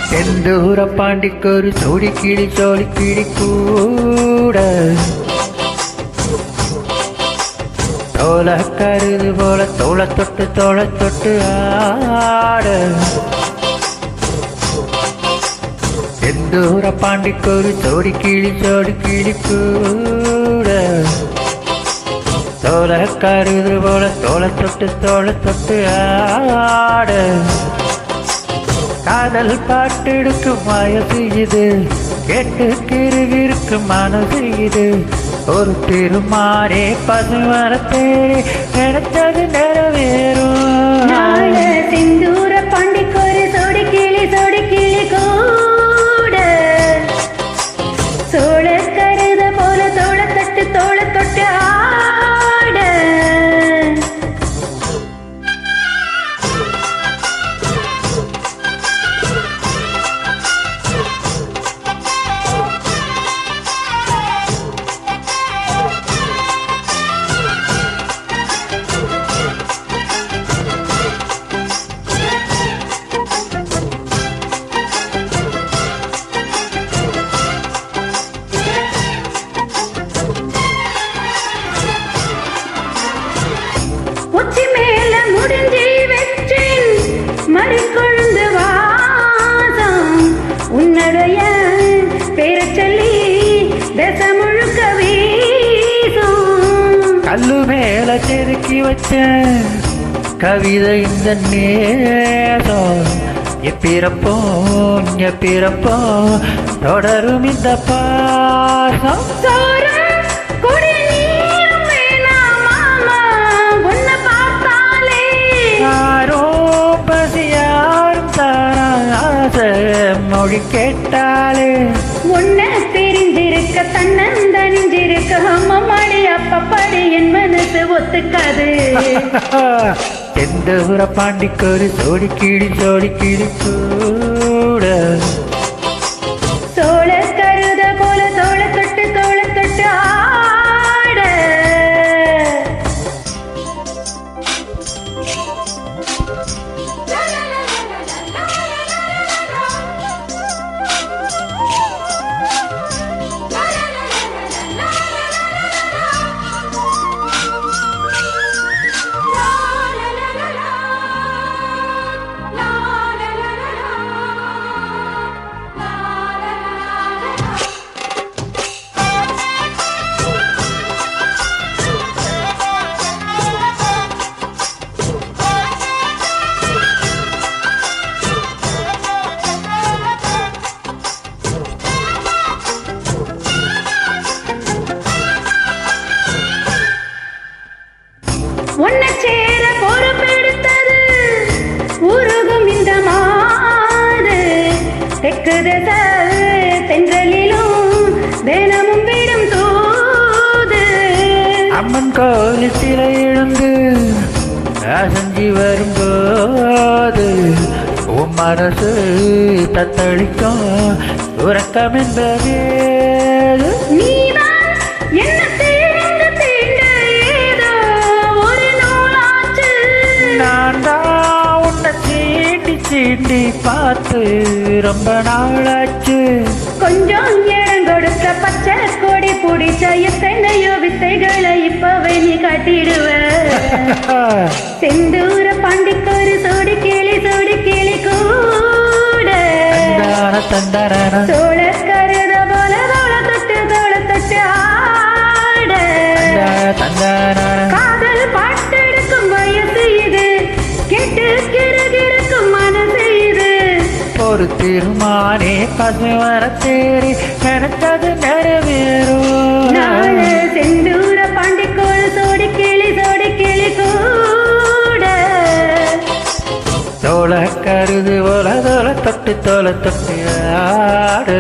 செந்தூர பாண்டிக்கொரு சோடி கிளி கூட தோல கருது போல தோள தொட்டு ஆட செந்தூர பாண்டிக்கொரு சோடி கிளி கூட தோல கருது போல தோள தொட்டு ஆட காதல் பாட்டெடுக்கும் வயசு இது கேட்டு கிருகிருக்கு மனசு இது ஒரு திருமாறே பசுமரத்தேரே நினைச்சது நிறைவேறும் சிந்தூர பாண்டிக்கொரு சோடி கிளி கூட சோழ கருத போல தோள தொட்டு ஆட மறிக்கொழுந்து வாசம் உன்னுடைய பேரை சொல்லி தேச முழுக்க வீசும் கல்லு மேல செதுக்கி வச்ச கவிதை இந்த நேசம் எப்பிறப்போ தொடரும் இந்த பாசம் மொழி கேட்டாலே உன்னை தெரிஞ்சிருக்க தன்னந்தனிஞ்சிருக்க அம்மடி அப்பப்படி என் மனசு ஒத்துக்காது செந்தூர பாண்டிக்கொரு சோடி கிளி கூட சோழ கருத போல தோள தொட்டு ஆட உன்னை சேர பொறுப்பெடுத்தது உருகும் இந்த மாது தெற்கு தென்றலிலும் தினமும் விடும் தூது அம்மன் கோயில் சிலை எழுந்து அசஞ்சி வரும்போது உன் மனசு தத்தளிக்கும் உறக்கம் என்பது நீதான் என்ன சீண்டி பார்த்து ரொம்ப நாளாச்சு கொஞ்சம் இடம் கொடுத்த பச்சை கொடி பிடிச்ச எத்தனையோ வித்தைகளை இப்பவே நீ காட்டிடுவ செந்தூர பாண்டிக்கொரு சோடி கிளி கூட சோழ கருத போல தோள தொட்டு ஆட காதல் பாட்டெடுக்கும் வயசு இது கேட்டு கிருகிருக்கும் மனசு இது ஒரு திருமானே பசுமரத்தேரே நினைச்சது நிறைவேறும் செந்தூர பாண்டிக்கொரு சோடி கிளி கூட தோள கருது போல தோள தொட்டு ஆடு